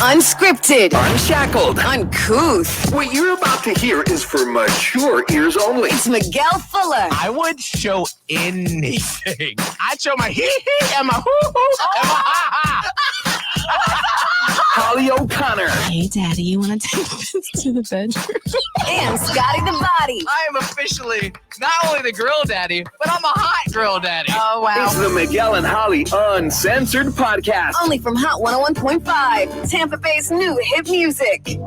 Unscripted. Unshackled. Uncouth. What you're about to hear is for mature ears only. It's Miguel Fuller. I would show anything. I'd show my hee-hee and my hoo-hoo and my ha-ha. Holly O'Connor. Hey, Daddy, you want to take this to the bedroom? And Scotty the Body. I am officially not only the grill daddy, but I'm a hot grill daddy. Oh, wow. It's the Miguel and Holly Uncensored podcast. Only from Hot 101.5. Tampa Bay's new hit music.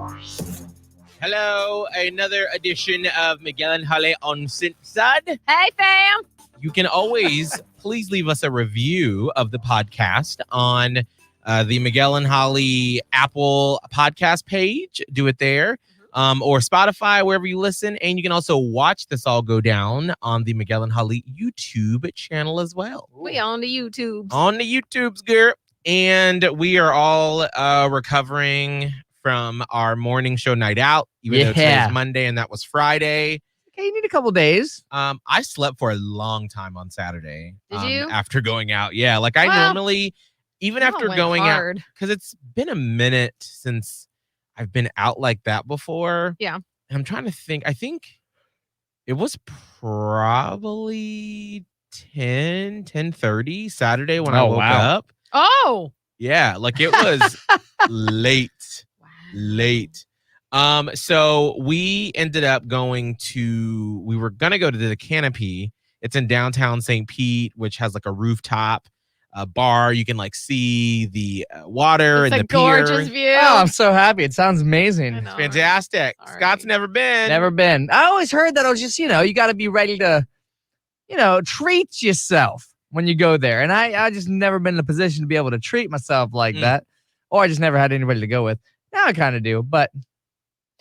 Hello, another edition of Miguel and Holly Uncensored. Hey, fam. You can always please leave us a review of the podcast on the Miguel and Holly Apple podcast page. Do it there. Or Spotify, wherever you listen. And you can also watch this all go down on the Miguel and Holly YouTube channel as well. We on the YouTube. On the YouTubes, girl. And we are all recovering from our morning show night out, even though today's Monday and that was Friday. Okay, you need a couple days. I slept for a long time on Saturday. Did you? After going out. Yeah, like I normally, even after going out, because it's been a minute since I've been out like that before. Yeah. And I'm trying to think. I think it was probably 10:30 Saturday when I woke up. Oh. Yeah, like it was late. Late. So we ended up we were going to go to the Canopy. It's in downtown St. Pete, which has like a rooftop bar. You can like see the water and the pier. Gorgeous view. Oh, I'm so happy. It sounds amazing. It's fantastic. Sorry. Scott's never been. Never been. I always heard that it was just, you got to be ready to, treat yourself when you go there. And I just never been in a position to be able to treat myself like that. Or I just never had anybody to go with. Now I kind of do, but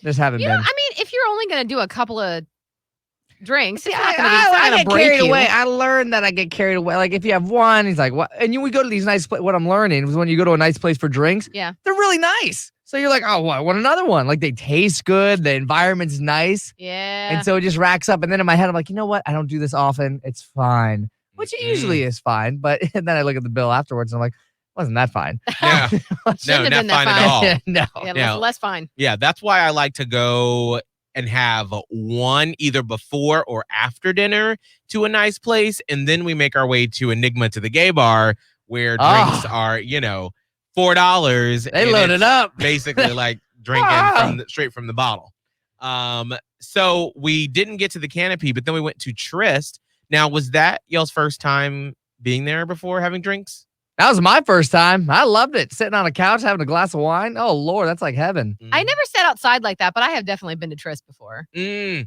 just haven't been. I mean, if you're only going to do a couple of drinks, it's Yeah, not going I to get break carried you. away. I learned that I get carried away. Like if you have one, he's like, what? And we go to these nice places. What I'm learning is when you go to a nice place for drinks, Yeah. they're really nice. So you're like, oh, well, I want another one. Like they taste good. The environment's nice. Yeah. And so it just racks up. And then in my head, I'm like, you know what? I don't do this often. It's fine. Which it usually is fine. But and then I look at the bill afterwards and I'm like, wasn't that fine? Yeah. No, Shouldn't have not been that fine at all. No. Yeah, less fine. Yeah, that's why I like to go and have one either before or after dinner to a nice place. And then we make our way to Enigma to the gay bar where drinks are, $4. They load it up. Basically like drinking straight from the bottle. So we didn't get to the Canopy, but then we went to Tryst. Now, was that y'all's first time being there before having drinks? That was my first time. I loved it. Sitting on a couch having a glass of wine. Oh, Lord, that's like heaven. I never sat outside like that, but I have definitely been to Tryst before. It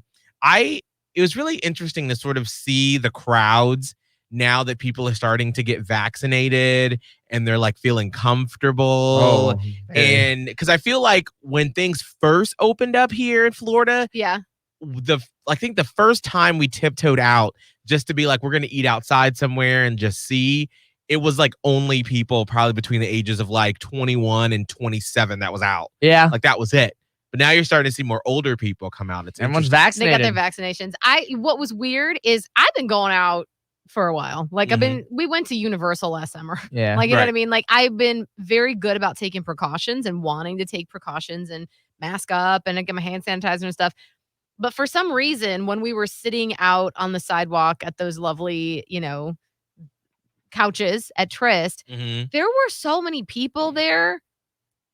was really interesting to sort of see the crowds now that people are starting to get vaccinated and they're like feeling comfortable. And because I feel like when things first opened up here in Florida, Yeah. I think the first time we tiptoed out just to be like, we're going to eat outside somewhere and just see, it was like only people probably between the ages of like 21 and 27 that was out. Yeah. Like that was it. But now you're starting to see more older people come out. It's Everyone's They vaccinated. got their vaccinations. What was weird is I've been going out for a while. Like we went to Universal last summer. Yeah. Like, you know what I mean? Like I've been very good about taking precautions and wanting to take precautions and mask up and get my hand sanitizer and stuff. But for some reason, when we were sitting out on the sidewalk at those lovely, couches at Tryst, there were so many people there.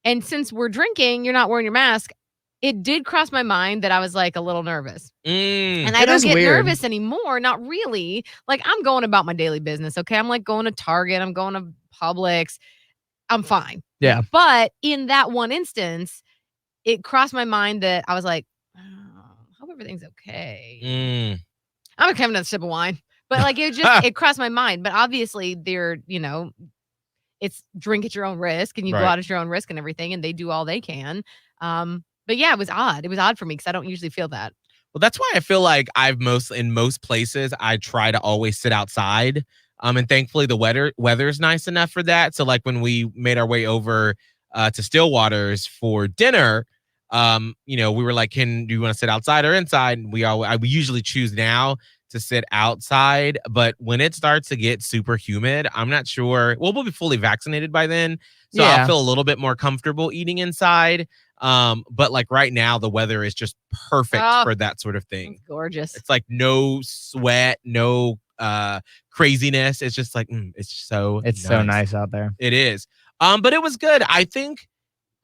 And since we're drinking, you're not wearing your mask. It did cross my mind that I was like a little nervous. And I don't get nervous anymore. Not really. Like I'm going about my daily business. Okay. I'm like going to Target. I'm going to Publix. I'm fine. Yeah. But in that one instance, it crossed my mind that I was like, hope everything's okay. I'm having another sip of wine. But like it crossed my mind. But obviously they're, it's drink at your own risk and you go out at your own risk and everything. And they do all they can. But yeah, it was odd. It was odd for me because I don't usually feel that. Well, that's why I feel like in most places, I try to always sit outside. And thankfully the weather's nice enough for that. So like when we made our way over to Stillwater's for dinner, we were like, do you want to sit outside or inside? And we usually choose now to sit outside. But when it starts to get super humid, I'm not sure. Well, we'll be fully vaccinated by then. So Yeah. I'll feel a little bit more comfortable eating inside. But like right now, the weather is just perfect for that sort of thing. It's gorgeous. It's like no sweat, no craziness. It's just like it's so nice out there. It is. But it was good. I think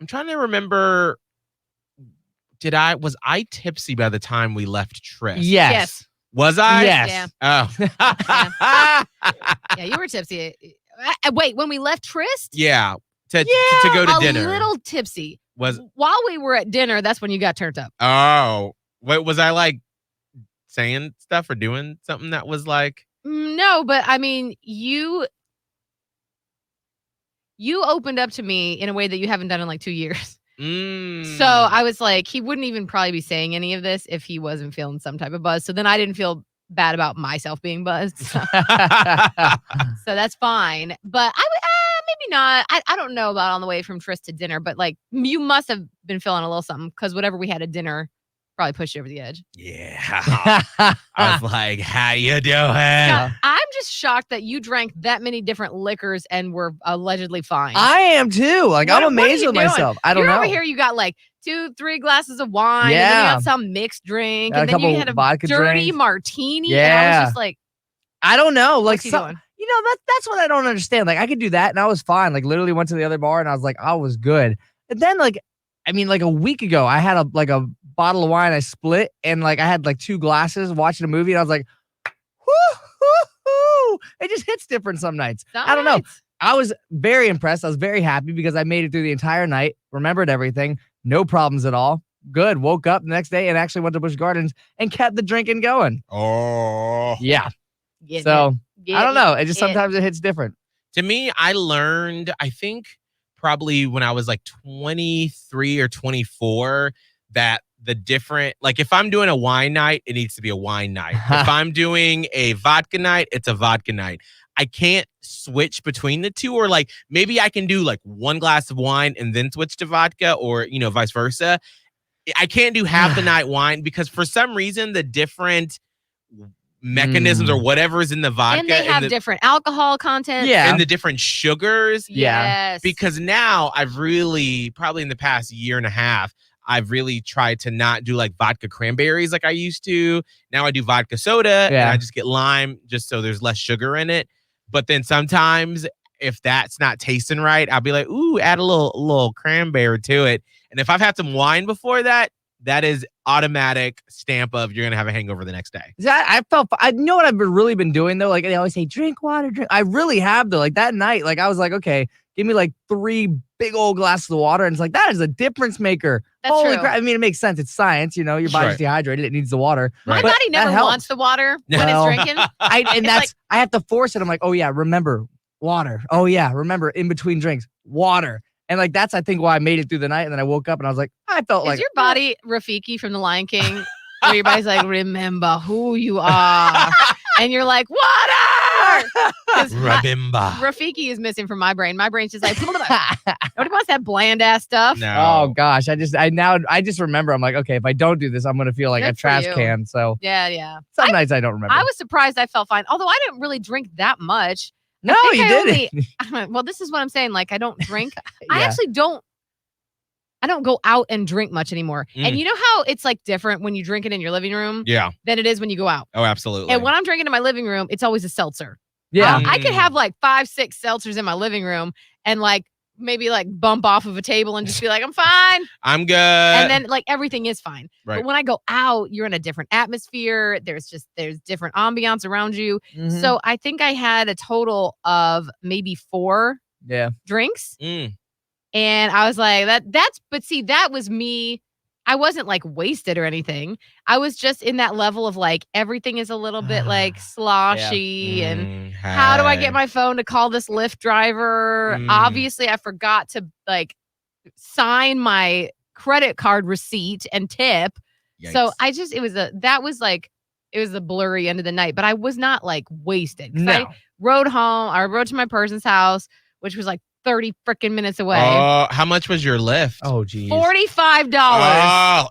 I'm trying to remember. Was I tipsy by the time we left Tryst? Yes. Was I? Yes. Oh. Yeah, you were tipsy. Wait, when we left Tryst? Yeah. To go to dinner. A little tipsy. While we were at dinner, that's when you got turned up. Oh. Wait, was I like saying stuff or doing something that was like? No, but I mean, you opened up to me in a way that you haven't done in like 2 years. So I was like, he wouldn't even probably be saying any of this if he wasn't feeling some type of buzz. So then I didn't feel bad about myself being buzzed. So, so that's fine. But I would maybe not. I don't know about on the way from Tryst to dinner, but like you must have been feeling a little something because whatever we had at dinner probably pushed you over the edge. Yeah. I was like, how you doing? Now, I'm just shocked that you drank that many different liquors and were allegedly fine. I am too. Like, I'm amazed with myself. I don't know. You're over here, you got like 2-3 glasses of wine. Yeah. And then you got some mixed drink. And then you had a vodka dirty drinks. martini. Yeah. And I was just like, I don't know. Like, what's he doing? you know, that's what I don't understand. Like, I could do that and I was fine. Like, literally went to the other bar and I was like, I was good. And then, like, I mean, like a week ago, I had a bottle of wine I split and like I had like 2 glasses watching a movie and I was like, whoo. It just hits different some nights. I don't know. I was very impressed. I was very happy because I made it through the entire night, remembered everything, no problems at all. Good. Woke up the next day and actually went to Busch Gardens and kept the drinking going. Oh. Yeah. So I don't know. It just sometimes it hits different. To me, I learned, I think probably when I was like 23 or 24, that the different, like if I'm doing a wine night, it needs to be a wine night. If I'm doing a vodka night, it's a vodka night. I can't switch between the two, or like maybe I can do like 1 glass of wine and then switch to vodka, or, you know, vice versa. I can't do half the night wine because for some reason the different mechanisms or whatever is in the vodka, and they have different alcohol content, and the different sugars, yes. Because now I've really, probably in the past year and a half, I've really tried to not do like vodka cranberries like I used to. Now I do vodka soda and I just get lime just so there's less sugar in it. But then sometimes if that's not tasting right, I'll be like, ooh, add a little cranberry to it. And if I've had some wine before that, that is automatic stamp of you're going to have a hangover the next day. I know what I've really been doing though. Like they always say, drink water, drink. I really have though. Like that night, like I was like, okay, give me like 3 big old glasses of water. And it's like, that is a difference maker. That's Holy true. crap. I mean, it makes sense. It's science, you know, your body's dehydrated. It needs the water. My But body never that helps. wants the water when it's drinking. I have to force it. I'm like, oh yeah, remember water. Oh yeah, remember in between drinks, water. And like, that's, I think, why I made it through the night. And then I woke up and I was like, I felt like. Is your body Rafiki from The Lion King? Where your body's like, remember who you are. And you're like, water! Remember. Rafiki is missing from my brain. My brain's just like, nobody wants that bland ass stuff. No. Oh gosh, I just remember. I'm like, okay, if I don't do this, I'm gonna feel like Good a for trash you. can. So Yeah. some nights I don't remember. I was surprised I felt fine. Although I didn't really drink that much. No, you didn't. Well, this is what I'm saying. Like, I don't drink. I actually don't. I don't go out and drink much anymore. And you know how it's like different when you drink it in your living room than it is when you go out. Oh, absolutely. And when I'm drinking in my living room, it's always a seltzer. Yeah. I could have like 5-6 seltzers in my living room and like maybe like bump off of a table and just be like, I'm fine. I'm good. And then like everything is fine. Right. But when I go out, you're in a different atmosphere. There's different ambiance around you. Mhm. So I think I had a total of maybe 4 drinks. And I was like, but see, that was me. I wasn't like wasted or anything. I was just in that level of like, everything is a little bit like sloshy and how do I get my phone to call this Lyft driver? Obviously I forgot to like sign my credit card receipt and tip. Yikes. So it was the blurry end of the night, but I was not like wasted. No. I rode to my person's house, which was like 30 freaking minutes away. Oh, how much was your Lyft? Oh, geez. $45. Oh,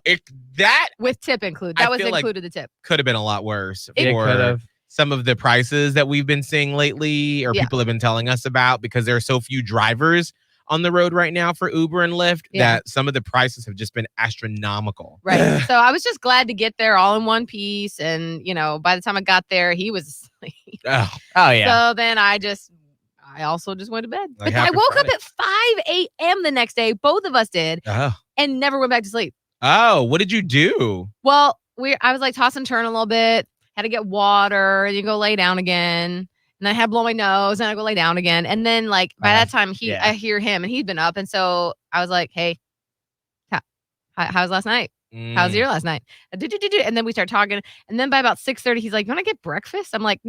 That with tip included. I That was feel like- included the tip. could have been a lot worse It for could have. some of the prices that we've been seeing lately, or Yeah. people have been telling us about, because there are so few drivers on the road right now for Uber and Lyft Yeah. that some of the prices have just been astronomical. Right. So I was just glad to get there all in one piece. And, by the time I got there, he was asleep. Oh, Oh yeah. So then I also just went to bed. Like But I happy woke Friday. up at 5 a.m. the next day. Both of us did, and never went back to sleep. Oh, what did you do? Well, I was like toss and turn a little bit, had to get water, and you go lay down again. And then I had to blow my nose, and I go lay down again. And then by that time yeah. I hear him, and he'd been up. And so I was like, hey, how's last night? How's your last night? And then we start talking. And then by about 6:30, he's like, you want to get breakfast? I'm like,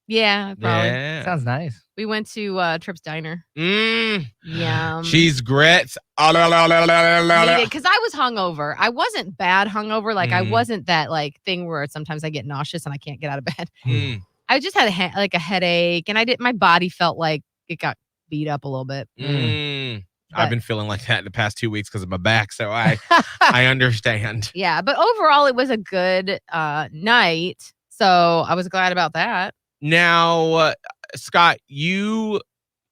yeah, probably. Yeah. Sounds nice. We went to Tripp's Diner. Mm. Yum. Cheese grits. Because I was hungover. I wasn't bad hungover. Like, I wasn't that thing where sometimes I get nauseous and I can't get out of bed. Mm. I just had a headache, and my body felt like it got beat up a little bit. Mm. But- I've been feeling like that the past 2 weeks because of my back, so I understand. Yeah, but overall, it was a good night. So I was glad about that. Now, Scott, you,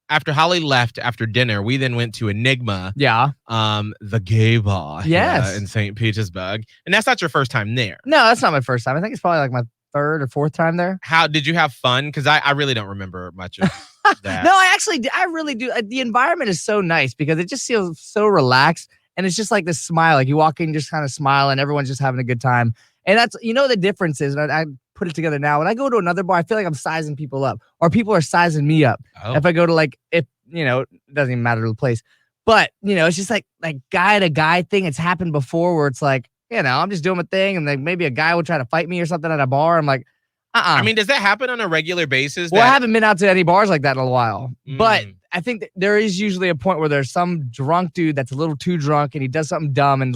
after Holly left after dinner, we then went to Enigma, Yeah. the gay bar Yes. in St. Petersburg. And that's not your first time there. No, that's not my first time. I think it's probably like my third or fourth time there. How did you have fun? Because I really don't remember much of that. No, I really do. The environment is so nice because it just feels so relaxed, and it's just like this smile. Like you walk in, just kind of smile, and everyone's just having a good time. And that's the difference is, and I put it together now. When I go to another bar, I feel like I'm sizing people up, or people are sizing me up. Oh. If I go to it doesn't even matter the place, but it's just like guy to guy thing. It's happened before where it's like, I'm just doing my thing, and then maybe a guy will try to fight me or something at a bar. I'm like, I mean, does that happen on a regular basis? Well, I haven't been out to any bars like that in a while, but Mm. I think that there is usually a point where there's some drunk dude that's a little too drunk and he does something dumb, and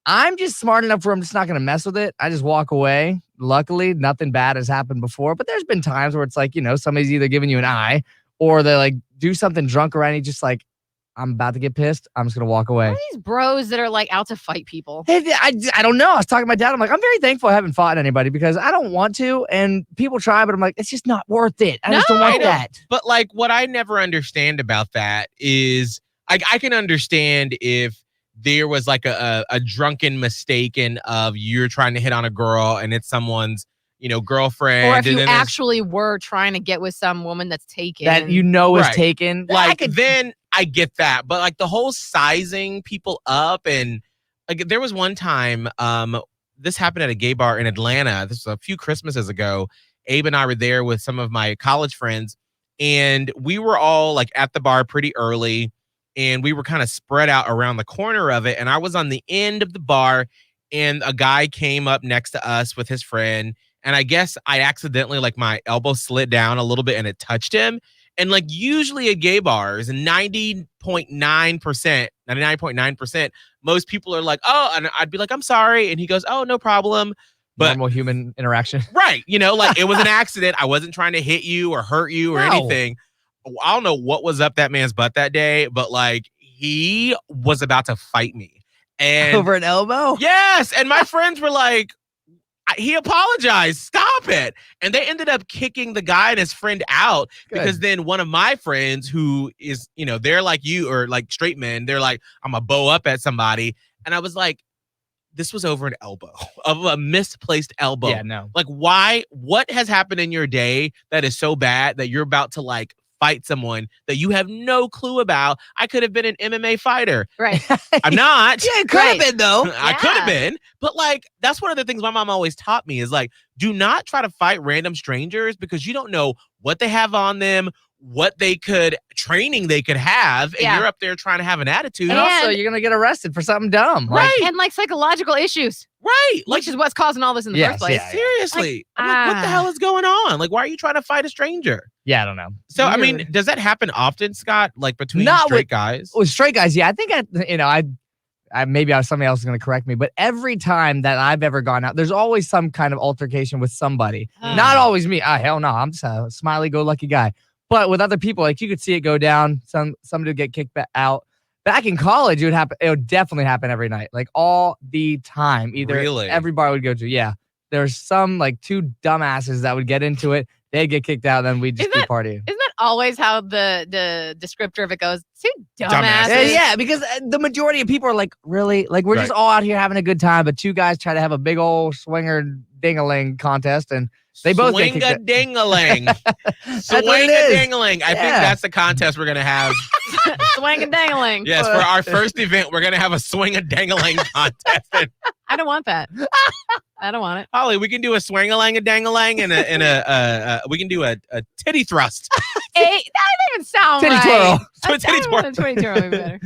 I'm just smart enough where I'm just not going to mess with it. I just walk away. Luckily, nothing bad has happened before, but there's been times where it's like, somebody's either giving you an eye or they do something drunk around you, just like, I'm about to get pissed. I'm just going to walk away. What are these bros that are out to fight people? I don't know. I was talking to my dad. I'm like, I'm very thankful I haven't fought anybody because I don't want to. And people try, but I'm like, it's just not worth it. I just don't I want know. that. But what I never understand about that is I can understand if there was a drunken mistaken of you're trying to hit on a girl and it's someone's girlfriend, Or if and you then there's- actually were trying to get with some woman that's taken. That is Right. taken. I could- then I get that, but the whole sizing people up, and there was one time this happened at a gay bar in Atlanta. This was a few Christmases ago. Abe and I were there with some of my college friends, and we were all at the bar pretty early, and we were kind of spread out around the corner of it, and I was on the end of the bar, and a guy came up next to us with his friend. And I guess I accidentally, my elbow slid down a little bit and it touched him. And usually at gay bars, 99.9%, most people are like, oh, and I'd be like, I'm sorry. And he goes, oh, no problem. But normal human interaction. right. It was an accident. I wasn't trying to hit you or hurt you or No. anything. I don't know what was up that man's butt that day, but he was about to fight me. And Over an elbow? yes. And my friends were like, he apologized. Stop it. And they ended up kicking the guy and his friend out. Good. Because then one of my friends who is, they're like you, or straight men, they're like, I'm a bow up at somebody. And I was like, this was over an elbow, of a misplaced elbow. Yeah, no. Why? What has happened in your day that is so bad that you're about to fight someone that you have no clue about? I could have been an MMA fighter. Right. I'm not. Yeah, it could have Right. been though. I could have Yeah. been, but that's one of the things my mom always taught me is do not try to fight random strangers because you don't know what they have on them, what training they could have, and Yeah. you're up there trying to have an attitude. And also, And- you're gonna get arrested for something dumb. Right. And psychological issues, Right. which is what's causing all this in the Yes, first place. yeah. seriously. I'm like, what the hell is going on? Why are you trying to fight a stranger? Yeah, I don't know. So, I Weird. mean, does that happen often, Scott? Between Not straight with- guys? With straight guys, yeah, I think somebody else is going to correct me, but every time that I've ever gone out, there's always some kind of altercation with somebody. Not always me. Hell no, I'm just a smiley-go-lucky guy. But with other people, you could see it go down. Somebody would get kicked out. Back in college, it would definitely happen every night, like all the time. Either Really? every bar would go to. Yeah, there's some like two dumbasses that would get into it. They'd get kicked out, then we'd just keep partying. Isn't that always how the descriptor of it goes? Two Dumbasses. dumbasses. Yeah, because the majority of people are like, really? Like, we're just all out here having a good time, but two guys try to have a big old swinger ding-a-ling contest, and they both get kicked out. Swing-a-ding-a-ling. That's what it is. Swing-a-ding-a-ling. I think Yeah. that's the contest we're going to have. Swing and dangling. Yes, for our first event, we're going to have a swing-a-dang-a-ling contest. And I don't want that. I don't want it. Holly, we can do a swing-a-lang-a-dang-a-lang and we can do a titty thrust. That didn't even sound Titty right. twirl. Titty twirl. Titty twirl would be better.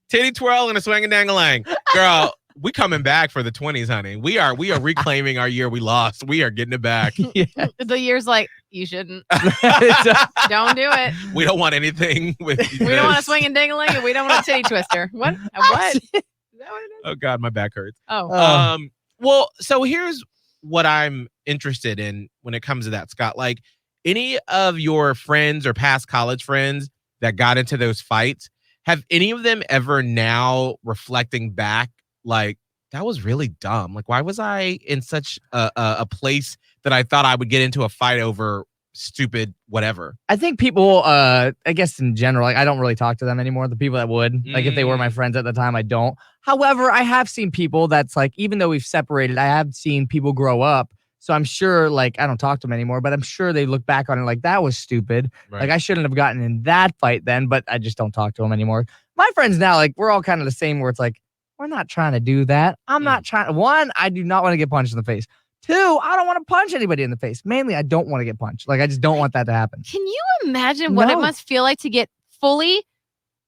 Titty twirl and a swing-a-dang-a-lang. Girl, we coming back for the 20s, honey. We are reclaiming our year we lost. We are getting it back. Yeah. The year's like, you shouldn't. Don't do it. We don't want anything with We don't want a swing and dangling, and we don't want a titty twister. What? What? Is that what it is? Oh God, my back hurts. Oh. Well, so here's what I'm interested in when it comes to that, Scott. Like, any of your friends or past college friends that got into those fights, have any of them ever now reflecting back, like, that was really dumb? Like, why was I in such a place that I thought I would get into a fight over stupid whatever? I think people, I guess in general, like, I don't really talk to them anymore. The people that would, like, if they were my friends at the time, I don't. However, I have seen people that's like, even though we've separated, I have seen people grow up. So I'm sure, like, I don't talk to them anymore, but I'm sure they look back on it like, that was stupid. Right. Like, I shouldn't have gotten in that fight then, but I just don't talk to them anymore. My friends now, like, we're all kind of the same, where it's like, we're not trying to do that. I'm not trying. One, I do not want to get punched in the face. Two, I don't want to punch anybody in the face. Mainly, I don't want to get punched. Like, I just don't want that to happen. Can you imagine what it No. must feel like to get fully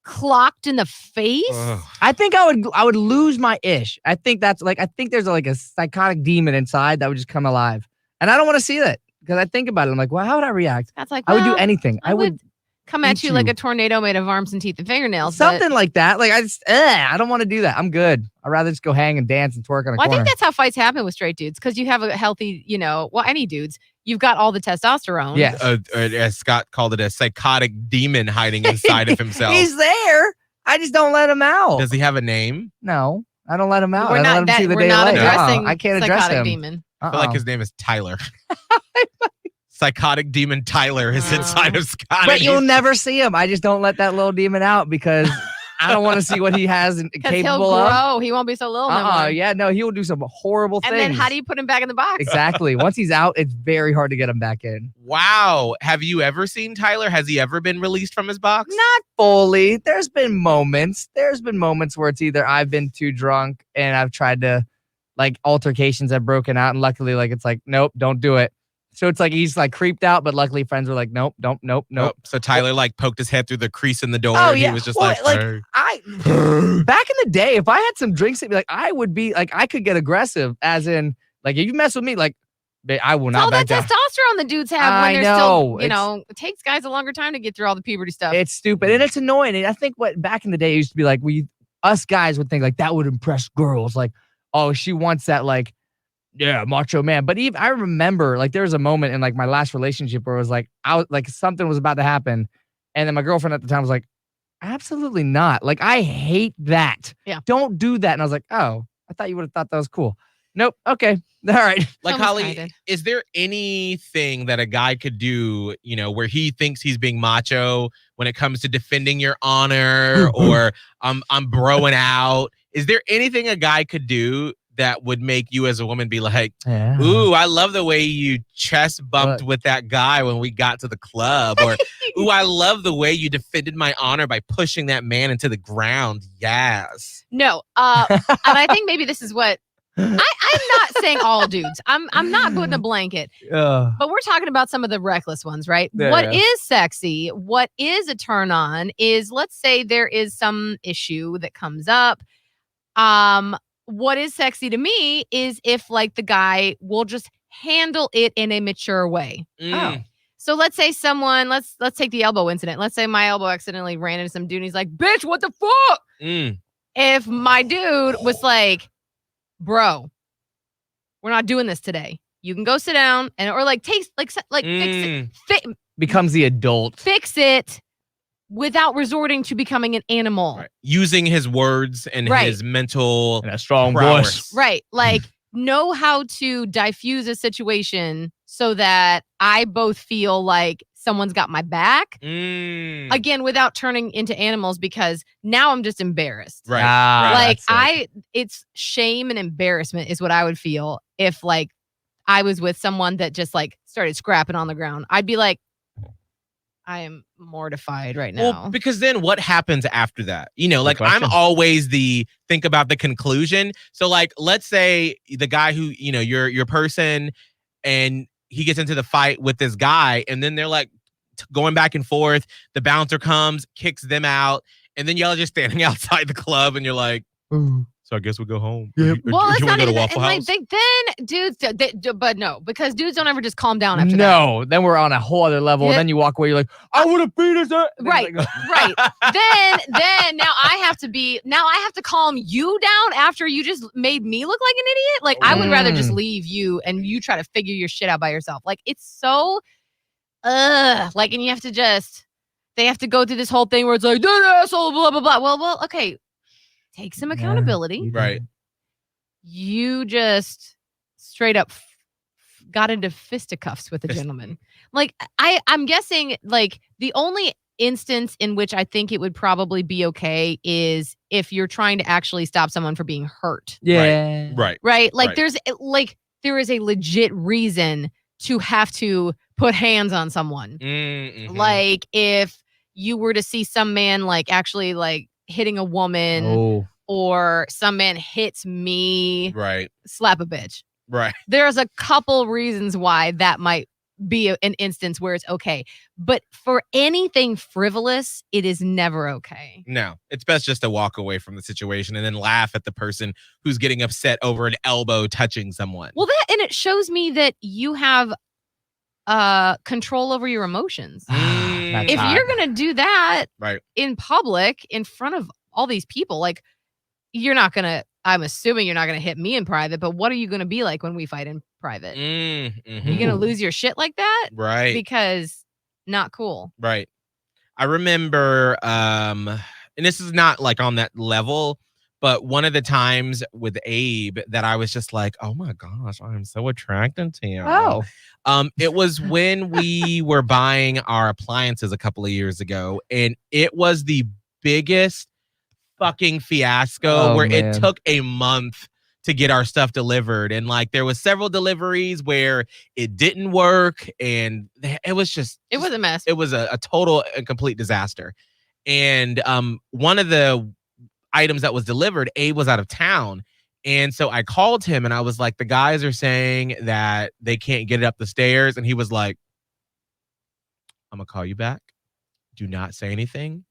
clocked in the face? Ugh. I think I would lose my ish. I think that's like, I think there's like a psychotic demon inside that would just come alive. And I don't want to see that, because I think about it. I'm like, well, how would I react? That's like, I would do well, anything. I would come at eat you like you. a tornado made of arms and teeth and fingernails. but- something like that. Like, I don't want to do that. I'm good. I'd rather just go hang and dance and twerk on a Well, I corner. think that's how fights happen with straight dudes, because you have a healthy, any dudes, you've got all the testosterone. Yes. As Scott called it, a psychotic demon hiding inside of himself. He's there. I just don't let him out. Does he have a name? No, I don't let him out. We're I don't not let him that. see the We're day not of light. addressing I can't address psychotic him. demon. I feel like his name is Tyler. Psychotic demon Tyler is Oh. inside of Scott. But and you'll he's- never see him. I just don't let that little demon out, because I don't want to see what he has and Because he'll capable of. grow. He won't be so little no more. Yeah, no, he will do some horrible And things. then how do you put him back in the box? Exactly. Once he's out, it's very hard to get him back in. Wow. Have you ever seen Tyler? Has he ever been released from his box? Not fully. There's been moments. Where it's either I've been too drunk and I've tried to, like, altercations have broken out, and luckily, like, it's like, nope, don't do it. So it's like he's like creeped out, but luckily friends were like, nope. Oh, so Tyler like poked his head through the crease in the door. Oh, and yeah. He was just Well, like, like, "Hey." Back in the day, if I had some drinks, it'd be like, I would be like, I could get aggressive, as in, like, if you mess with me, like, I will It's not all back that down. testosterone the dudes have when I they're know. still, it takes guys a longer time to get through all the puberty stuff. It's stupid, and it's annoying. And I think what back in the day it used to be like, us guys would think like that would impress girls. Like, oh, she wants that, like, yeah, macho man. But even I remember, like, there was a moment in like my last relationship where it was like, I was like, something was about to happen, and then my girlfriend at the time was like, absolutely not. Like, I hate that. Yeah. Don't do that. And I was like, oh, I thought you would have thought that was cool. Nope. Okay. All right. Like, Almost Holly, kinda. is there anything that a guy could do, where he thinks he's being macho when it comes to defending your honor or I'm broing out? Is there anything a guy could do that would make you as a woman be like, Yeah. ooh, I love the way you chest bumped Look. with that guy when we got to the club, or ooh, I love the way you defended my honor by pushing that man into the ground. Yes. No. And I think maybe this is what I'm not saying all dudes. I'm not putting a blanket, but we're talking about some of the reckless ones, right? Yeah, What yeah. is sexy? What is a turn on is, let's say there is some issue that comes up. What is sexy to me is if, like, the guy will just handle it in a mature way. Mm. So let's say let's take the elbow incident. Let's say my elbow accidentally ran into some dude and he's like, bitch, what the fuck? Mm. If my dude was like, bro, we're not doing this today. You can go sit down or like taste, like fix Mm. it, Becomes the adult. fix it. without resorting to becoming an animal. Right. Using his words and Right. his mental And a strong prowess. voice. Right. Like, know how to diffuse a situation so that I both feel like someone's got my back. Again, without turning into animals, because now I'm just embarrassed. Right. Ah, right. Like, it's shame and embarrassment is what I would feel if, like, I was with someone that just, like, started scrapping on the ground. I'd be like, I am mortified right now. Well, because then what happens after that? You know, Good like question. I'm always think about the conclusion. So like, let's say the guy who, you know, your person, and he gets into the fight with this guy, and then they're like going back and forth. The bouncer comes, kicks them out, and then y'all are just standing outside the club, and you're like, so I guess we'll go home. Yep. Well, it's you not want to go to even Waffle and House? like then dudes, but no, because dudes don't ever just calm down after that. No, then we're on a whole other level. Yeah. Then you walk away, you're like, I would have beat his ass. And then Right, like, right. Then now I have to calm you down after you just made me look like an idiot. Like I would rather just leave you and you try to figure your shit out by yourself. Like it's so like, and you have to they have to go through this whole thing where it's like, that asshole, blah, blah, blah. Well, okay. Take some accountability. Right. You just straight up got into fisticuffs with a gentleman. Like I'm guessing like the only instance in which I think it would probably be okay is if you're trying to actually stop someone from being hurt. yeah. Right. Right? Like Right. there is a legit reason to have to put hands on someone. Mm-hmm. Like if you were to see some man like actually like hitting a woman or some man hits me, Right. slap a bitch. Right. There's a couple reasons why that might be an instance where it's okay. But for anything frivolous, it is never okay. No, it's best just to walk away from the situation and then laugh at the person who's getting upset over an elbow touching someone. Well, and it shows me that you have control over your emotions. That's If hot. you're gonna do that Right. in public in front of all these people, like I'm assuming you're not gonna hit me in private, but what are you gonna be like when we fight in private? Mm-hmm. You're gonna lose your shit like that? Right. Because not cool. Right. I remember, and this is not like on that level, but one of the times with Abe that I was just like, oh my gosh, I'm so attracted to you. Oh. It was when we were buying our appliances a couple of years ago, and it was the biggest fucking fiasco where man. it took a month to get our stuff delivered, and like there was several deliveries where it didn't work, and it was a mess. it was a total and complete disaster. And one of the items that was delivered, Abe was out of town, and so I called him and I was like, the guys are saying that they can't get it up the stairs, and he was like, I'm gonna call you back, do not say anything,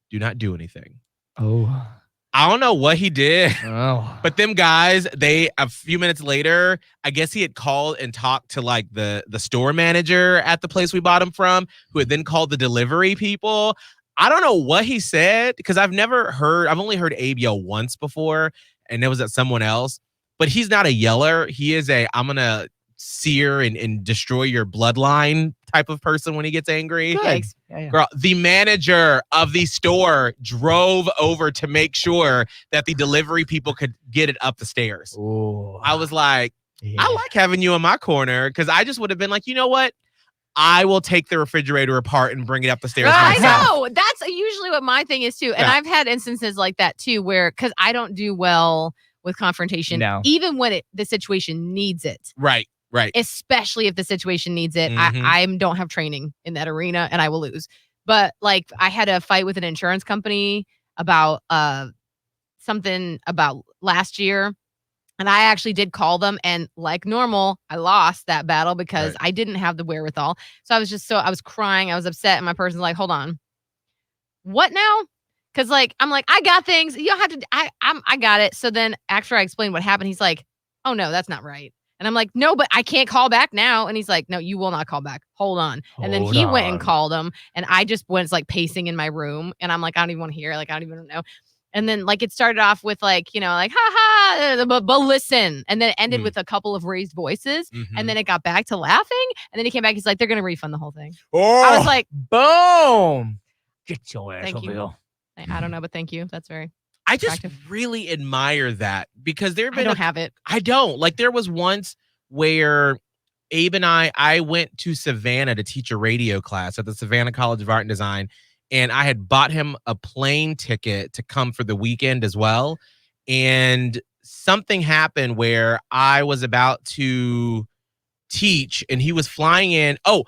do not do anything. I don't know what he did, but them guys, a few minutes later, I guess he had called and talked to like the store manager at the place we bought him from, who had then called the delivery people. I don't know what he said, because I've only heard Abe yell once before, and it was at someone else, but he's not a yeller. He is I'm going to sear and destroy your bloodline type of person when he gets angry. Good. Girl, the manager of the store drove over to make sure that the delivery people could get it up the stairs. Ooh. I was like, I like having you in my corner, because I just would have been like, you know what? I will take the refrigerator apart and bring it up the stairs myself. I know. That's usually what my thing is too. And I've had instances like that too, where because I don't do well with confrontation, even when the situation needs it. Right. Right. Especially if the situation needs it. I don't have training in that arena and I will lose. But like I had a fight with an insurance company about something about last year. And I actually did call them, and like normal, I lost that battle because I didn't have the wherewithal. So I was crying, I was upset, and my person's like, hold on. What now? Because like I'm like, I got things. You don't have to I got it. So then after I explained what happened, he's like, oh no, that's not right. And I'm like, no, but I can't call back now. And he's like, no, you will not call back. Hold on. And then he went and called him. And I just went like pacing in my room. And I'm like, I don't even want to hear. Like, I don't even know. And then like it started off with like, you know, like, ha ha, but listen. And then it ended with a couple of raised voices. And then it got back to laughing. And then he came back. He's like, they're going to refund the whole thing. I was like, boom. Get your ass Thank over you. here. I don't know, but thank you. That's very. I just attractive. really admire that because there have I been don't have it. I don't. Like there was once where Abe and I went to Savannah to teach a radio class at the Savannah College of Art and Design, and I had bought him a plane ticket to come for the weekend as well. And something happened where I was about to teach and he was flying in. Oh,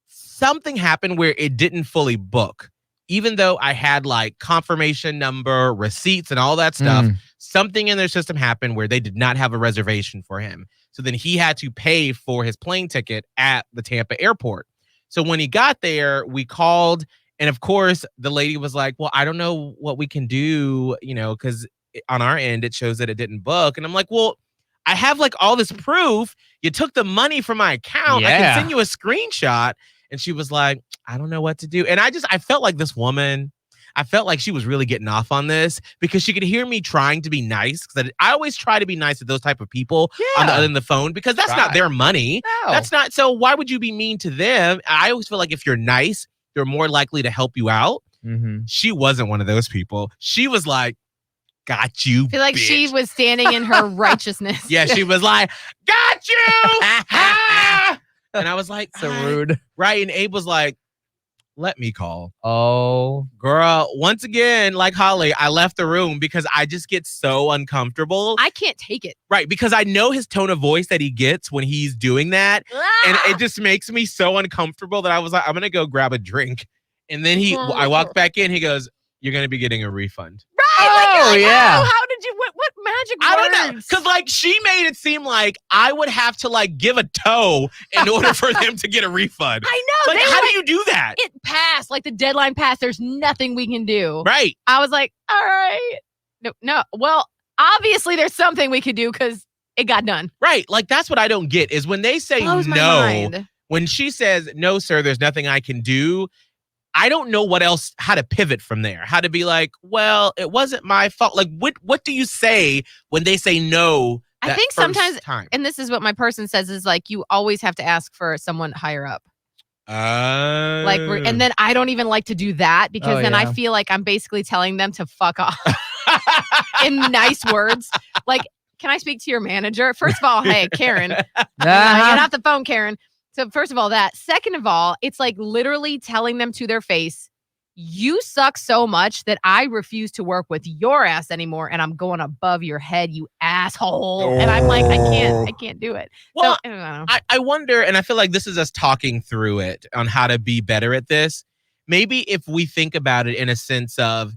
something happened where it didn't fully book. Even though I had like confirmation number, receipts, and all that stuff, something in their system happened where they did not have a reservation for him. So then he had to pay for his plane ticket at the Tampa airport. So when he got there, we called. And of course, the lady was like, well, I don't know what we can do, because on our end, it shows that it didn't book. And I'm like, well, I have like all this proof. You took the money from my account. I can send you a screenshot. And she was like, I don't know what to do. And I felt like this woman, I felt like she was really getting off on this because she could hear me trying to be nice. Because I always try to be nice to those type of people on the phone because that's not their money. No. That's not. So why would you be mean to them? I always feel like if you're nice, they're more likely to help you out. She wasn't one of those people. She was like, got you. I feel like she was standing in her righteousness. Yeah, she was like, got you. Ah! And I was like, so rude. Right. And Abe was like, let me call. Oh, girl. Once again, like Holly, I left the room because I just get so uncomfortable. I can't take it. Right. Because I know his tone of voice that he gets when he's doing that. And it just makes me so uncomfortable that I was like, I'm going to go grab a drink. And then I walked back in. He goes, you're going to be getting a refund. Right. Yeah. Oh, how did you, what magic words? I don't know. Because like she made it seem like I would have to like give a toe in order for them to get a refund. I know. Like, how do you do that? It passed. Like the deadline passed. There's nothing we can do. Right. I was like, all right. No. Well, obviously there's something we could do because it got done. Right. Like that's what I don't get is when they say Blows my no, mind. when she says, no, sir, there's nothing I can do. I don't know how to pivot from there. How to be like, well, it wasn't my fault. Like, what do you say when they say no? I think sometimes, and this is what my person says, is like, you always have to ask for someone higher up. And then I don't even like to do that because then I feel like I'm basically telling them to fuck off in nice words. Like, can I speak to your manager? First of all, hey, Karen, get off the phone, Karen. So first of all, that. Second of all, it's like literally telling them to their face, you suck so much that I refuse to work with your ass anymore, and I'm going above your head, you asshole. Oh. And I'm like, I can't do it. Well, so, I don't know. I wonder, and I feel like this is us talking through it on how to be better at this. Maybe if we think about it in a sense of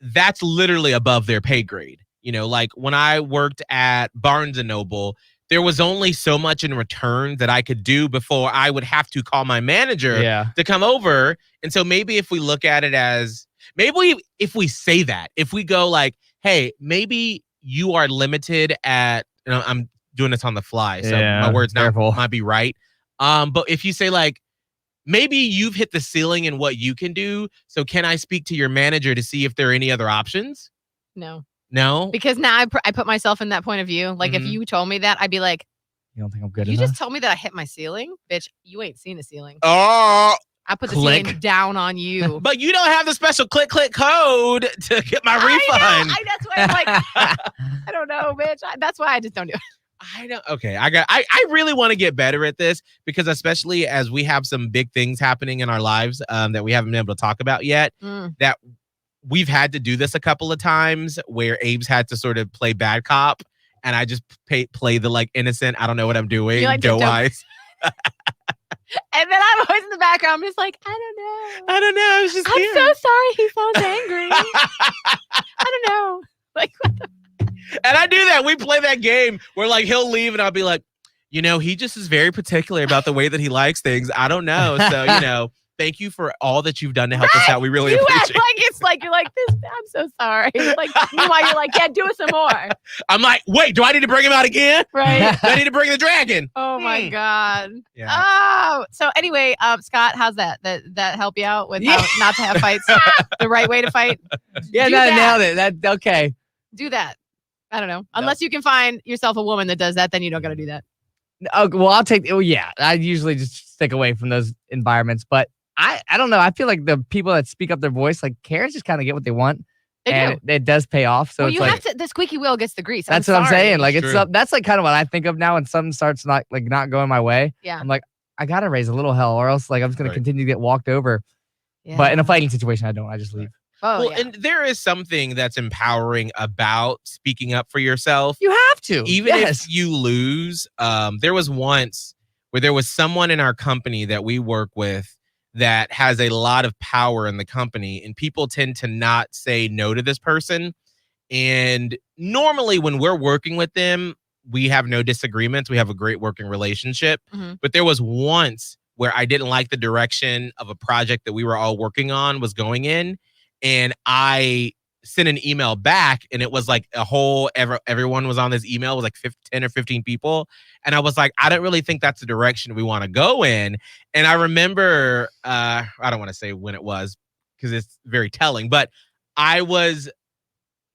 that's literally above their pay grade. Like when I worked at Barnes & Noble, there was only so much in return that I could do before I would have to call my manager to come over. And so maybe if we look at it as, if we say that, if we go like, hey, maybe you are limited at, I'm doing this on the fly, so my words might be right. But if you say like, maybe you've hit the ceiling in what you can do, so can I speak to your manager to see if there are any other options? No? Because now I put myself in that point of view. Like, if you told me that, I'd be like, you don't think I'm good enough? You just told me that I hit my ceiling? Bitch, you ain't seen the ceiling. Oh, I put the ceiling down on you. But you don't have the special click code to get my refund. That's why I'm like, I don't know, bitch. That's why I just don't do it. I don't. Okay, I really want to get better at this because especially as we have some big things happening in our lives that we haven't been able to talk about yet, that we've had to do this a couple of times where Abe's had to sort of play bad cop and I just play the like innocent, I don't know what I'm doing, like doe eyes. And then I'm always in the background. I'm just like, I don't know. I was just I'm so sorry he sounds angry. I don't know. Like, what the? And I do that. We play that game where like he'll leave and I'll be like, he just is very particular about the way that he likes things. I don't know. So, thank you for all that you've done to help us out. We really appreciate it. You're like this. I'm so sorry. Like, meanwhile, you're like, yeah, do it some more. I'm like, wait, do I need to bring him out again? Right. Do I need to bring the dragon? Oh my God. Yeah. Oh, so anyway, Scott, how's that? That help you out with how not to have fights? The right way to fight? Yeah, nailed it. That okay. Do that. I don't know. Unless you can find yourself a woman that does that, then you don't got to do that. Well, I'll take. Oh yeah, I usually just stick away from those environments, but I don't know. I feel like the people that speak up their voice, like Karens, just kind of get what they want, They and do. it does pay off. So Well, it's you like have to. The squeaky wheel gets the grease. that's what I'm sorry. saying. Like It's it's true. that's like kind of what I think of now when something starts not going my way. Yeah. I'm like, I gotta raise a little hell, or else like I'm just gonna Right. continue to get walked over. Yeah. But in a fighting situation, I don't. I just leave. Oh, Well, yeah. and there is something that's empowering about speaking up for yourself. You have to, Even yes. if you lose. There was once where there was someone in our company that we work with that has a lot of power in the company, and people tend to not say no to this person. And normally when we're working with them, we have no disagreements. We have a great working relationship. Mhm. But there was once where I didn't like the direction of a project that we were all working on was going in. And I sent an email back, and it was like a whole, everyone was on this email. It was like 10 or 15 people. And I was like, I don't really think that's the direction we want to go in. And I remember, I don't want to say when it was because it's very telling, but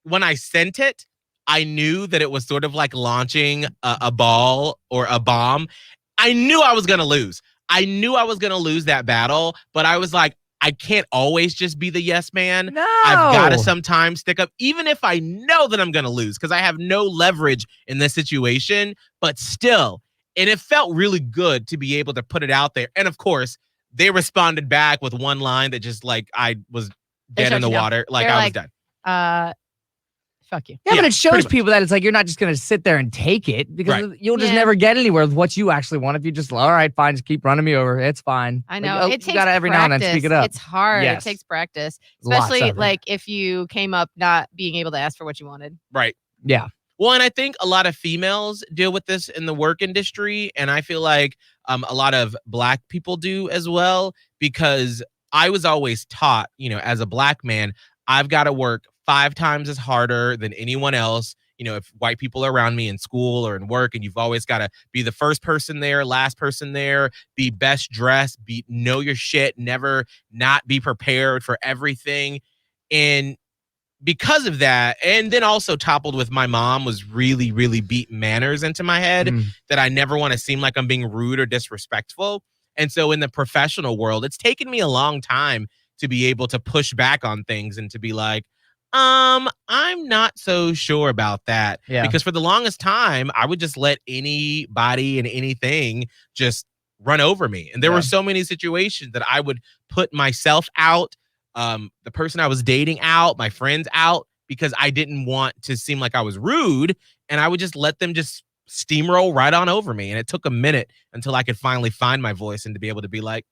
when I sent it, I knew that it was sort of like launching a ball or a bomb. I knew I was going to lose. I knew I was going to lose that battle, but I was like, I can't always just be the yes man. No. I've got to sometimes stick up, even if I know that I'm going to lose, because I have no leverage in this situation, but still. And it felt really good to be able to put it out there. And of course, they responded back with one line that just like I was They dead in shut the you down. water. Like They're I was like, done. Fuck you. Yeah, Yeah, but it shows pretty much. people that it's like you're not just gonna sit there and take it because Right. you'll just Yeah. never get anywhere with what you actually want. If you just all right, fine, just keep running me over. It's fine. I Like, know. oh, It you takes gotta every now and then speak it up. It's hard. Yes. It takes practice, Lots especially of it. like if you came up not being able to ask for what you wanted. Right. Yeah. Well, and I think a lot of females deal with this in the work industry. And I feel like a lot of Black people do as well, because I was always taught, as a Black man, I've got to work 5 times as harder than anyone else. If white people are around me in school or in work, and you've always got to be the first person there, last person there, be best dressed, know your shit, never not be prepared for everything. And because of that, and then also toppled with my mom was really, really beat manners into my head Mm. that I never want to seem like I'm being rude or disrespectful. And so in the professional world, it's taken me a long time to be able to push back on things and to be like, I'm not so sure about that. Yeah. Because for the longest time, I would just let anybody and anything just run over me. And there Yeah. were so many situations that I would put myself out, the person I was dating out, my friends out, because I didn't want to seem like I was rude, and I would just let them just steamroll right on over me. And it took a minute until I could finally find my voice and to be able to be like,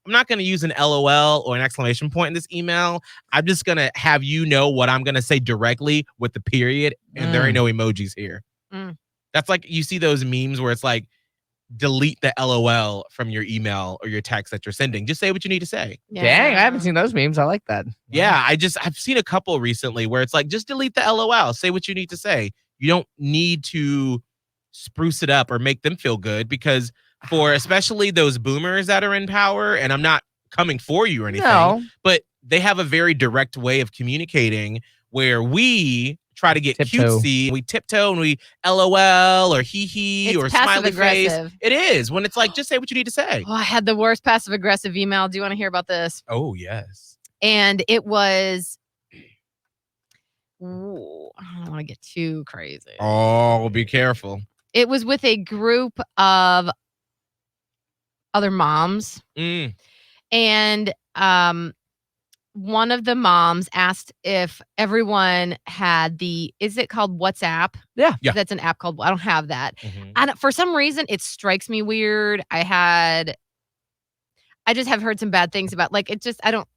I'm not going to use an LOL or an exclamation point in this email. I'm just going to have you know what I'm going to say directly with the period, and there ain't no emojis here. Mm. That's like you see those memes where it's like, delete the LOL from your email or your text that you're sending. Just say what you need to say. Dang, I haven't seen those memes. I like that. Yeah, I've seen a couple recently where it's like, just delete the LOL. Say what you need to say. You don't need to spruce it up or make them feel good, because for especially those boomers that are in power, and I'm not coming for you or anything, No. but they have a very direct way of communicating where we try to get Tiptoe. cutesy. We tiptoe and we LOL or hee hee It's or smiley face. passive-aggressive. It is when it's like, just say what you need to say. Oh, I had the worst passive aggressive email. Do you want to hear about this? Oh, yes. And it was, I don't want to get too crazy. Oh, be careful. It was with a group of other moms, Mm. and one of the moms asked if everyone had is it called WhatsApp? Yeah. Yeah. That's an app called, I don't have that. Mhm. And for some reason, it strikes me weird. I just have heard some bad things about, like, it just, I don't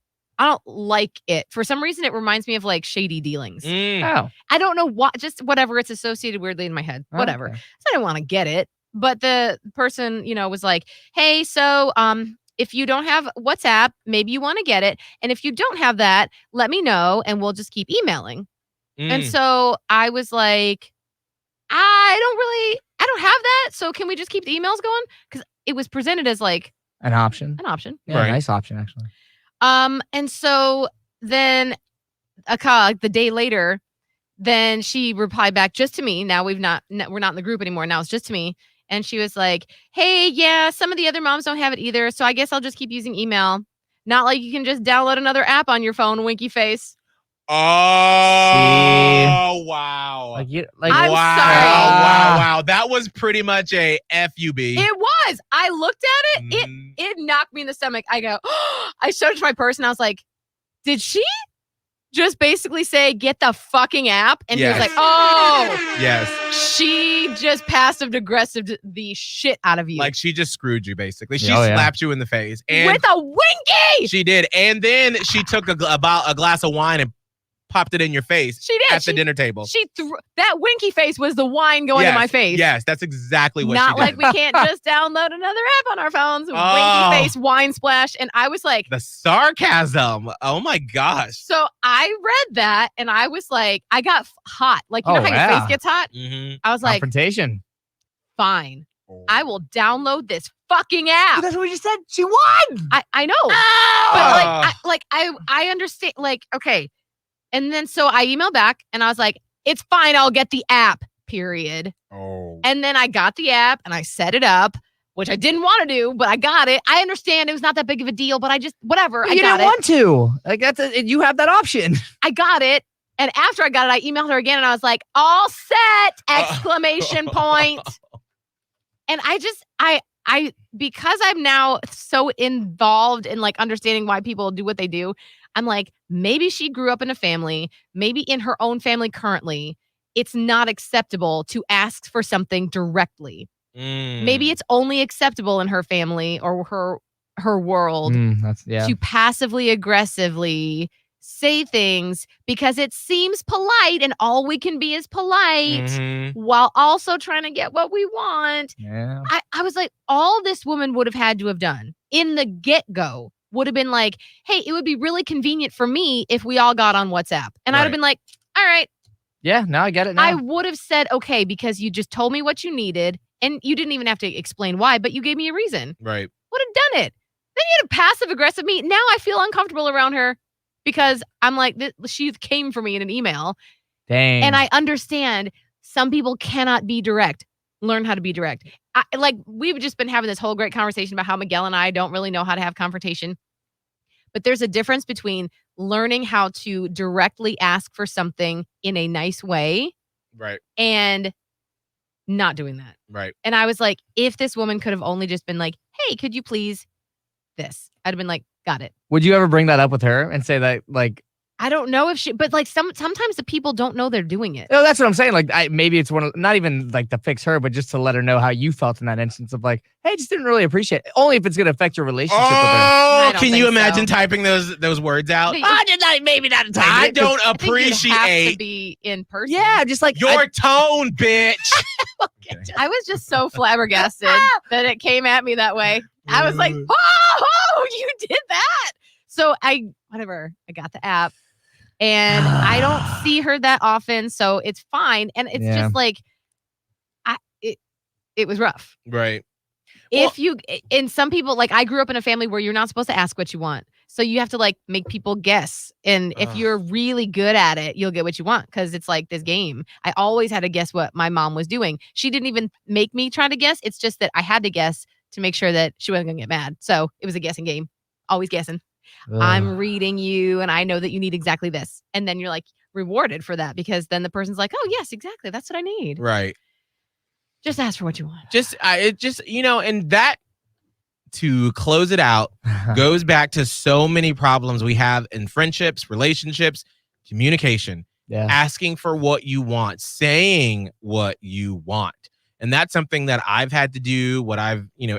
like it. For some reason, it reminds me of like shady dealings. Mm. Oh. I don't know what, just whatever, it's associated weirdly in my head. Whatever. Okay. So I didn't want to get it. But the person, was like, hey, so if you don't have WhatsApp, maybe you want to get it. And if you don't have that, let me know and we'll just keep emailing. And Mm. so I was like, I don't have that. So can we just keep the emails going? Because it was presented as like An option. an option. Yeah, Right. nice option actually. And so then the day later, then she replied back just to me. Now we're not in the group anymore. Now it's just to me. And she was like, hey, yeah, some of the other moms don't have it either. So I guess I'll just keep using email. Not like you can just download another app on your phone, winky face. Oh, wow. Like I'm wow, sorry. Wow. That was pretty much a FUB. It was. I looked at it. Mm. It knocked me in the stomach. I go, I showed it to my person. I was like, did she just basically say, get the fucking app? And he was like, oh. Yes. She just passive aggressive the shit out of you. Like she just screwed you, basically. She Yeah. slapped you in the face. And with a winky. she did. And then she took a glass of wine and popped it in your face. She did. At the dinner table. She threw that winky face was the wine going in my face. Yes, that's exactly what Not she did. like we can't just download another app on our phones. Oh. Winky face, wine splash. And I was like, the sarcasm. Oh my gosh. so I read that and I was like, I got hot. Like, you know how your face gets hot? Mm-hmm. I was like, confrontation. fine. I will download this fucking app. That's what we just said. She won. I know. Oh. But I understand. Like, okay. And then so I emailed back and I was like, it's fine. I'll get the app, period. Oh. And then I got the app and I set it up, which I didn't want to do, but I got it. I understand it was not that big of a deal, but I just, whatever. But I you got didn't it. want to. Like you have that option. I got it. And after I got it, I emailed her again and I was like, all set! Exclamation point. And I because I'm now so involved in like understanding why people do what they do, I'm like, maybe she grew up in a family, maybe in her own family currently, it's not acceptable to ask for something directly. Maybe it's only acceptable in her family or her world to passively aggressively say things because it seems polite and all we can be is polite while also trying to get what we want. Yeah. I was like, all this woman would have had to have done in the get-go would have been like, hey, it would be really convenient for me if we all got on WhatsApp. And I'd have been like, all right. Yeah, now I get it now. I would have said, okay, because you just told me what you needed and you didn't even have to explain why, but you gave me a reason. Right. Would have done it. Then you had a passive aggressive me. Now I feel uncomfortable around her because I'm like, she came for me in an email. Dang. And I understand some people cannot be direct. Learn how to be direct. We've just been having this whole great conversation about how Miguel and I don't really know how to have confrontation. But there's a difference between learning how to directly ask for something in a nice way. Right. And not doing that. Right. And I was like, if this woman could have only just been like, hey, could you please this? I'd have been like, got it. Would you ever bring that up with her and say that, like, I don't know if she, but like sometimes the people don't know they're doing it. no, that's what I'm saying. Like, maybe it's one of, not even like to fix her, but just to let her know how you felt in that instance of like, hey, just didn't really appreciate it. Only if it's going to affect your relationship with her. Oh, don't can you think imagine so. typing those words out? No, Maybe not. I don't I think you'd have to appreciate be in person. Yeah, just like your tone, bitch. I was just so flabbergasted that it came at me that way. I was like, oh, you did that. So I got the app and I don't see her that often. So it's fine. And it's just like, it was rough. Right. And some people, like I grew up in a family where you're not supposed to ask what you want. So you have to like make people guess. And if you're really good at it, you'll get what you want. Cause it's like this game. I always had to guess what my mom was doing. She didn't even make me try to guess. It's just that I had to guess to make sure that she wasn't gonna get mad. So it was a guessing game. Always guessing. I'm reading you and I know that you need exactly this. And then you're like rewarded for that because then the person's like, oh yes, exactly. That's what I need. Right. Just ask for what you want. And that, to close it out, goes back to so many problems we have in friendships, relationships, communication, asking for what you want, saying what you want. And that's something that I've had to do, what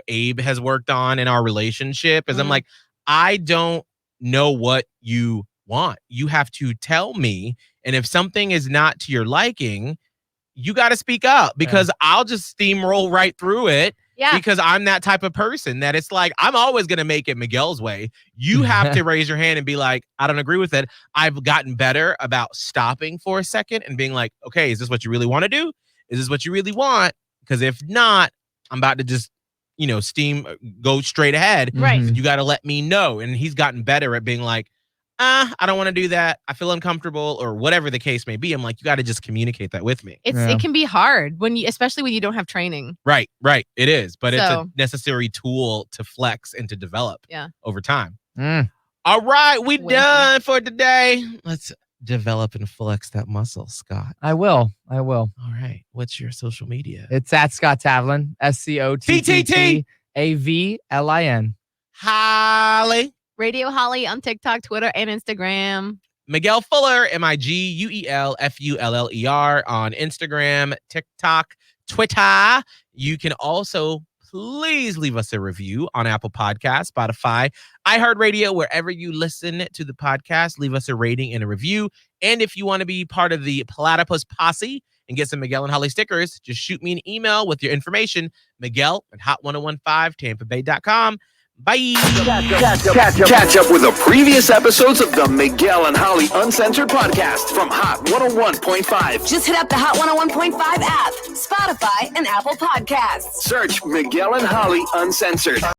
Abe has worked on in our relationship is I'm like, I don't know what you want. You have to tell me. And if something is not to your liking, you got to speak up because I'll just steamroll right through it. Yeah. Because I'm that type of person that it's like, I'm always going to make it Miguel's way. You have to raise your hand and be like, I don't agree with it. I've gotten better about stopping for a second and being like, okay, is this what you really want to do? Is this what you really want? Because if not, I'm about to just, go straight ahead. Right. You got to let me know. And he's gotten better at being like, I don't want to do that. I feel uncomfortable or whatever the case may be. I'm like, you got to just communicate that with me. It can be hard especially when you don't have training. Right. It is, but it's a necessary tool to flex and to develop over time. All right, we done for today. Let's develop and flex that muscle, Scott. I will. All right. What's your social media? It's at Scott Tavlin. SCOTTAVLIN. Holly. Radio Holly on TikTok, Twitter, and Instagram. Miguel Fuller, MIGUELFULLER on Instagram, TikTok, Twitter. You can also please leave us a review on Apple Podcasts, Spotify, iHeartRadio, wherever you listen to the podcast. Leave us a rating and a review. And if you want to be part of the Platypus Posse and get some Miguel and Holly stickers, just shoot me an email with your information, Miguel@hot1015tampabay.com. Bye. Catch up with the previous episodes of the Miguel and Holly Uncensored podcast from Hot 101.5. Just hit up the Hot 101.5 app, Spotify, and Apple Podcasts. Search Miguel and Holly Uncensored.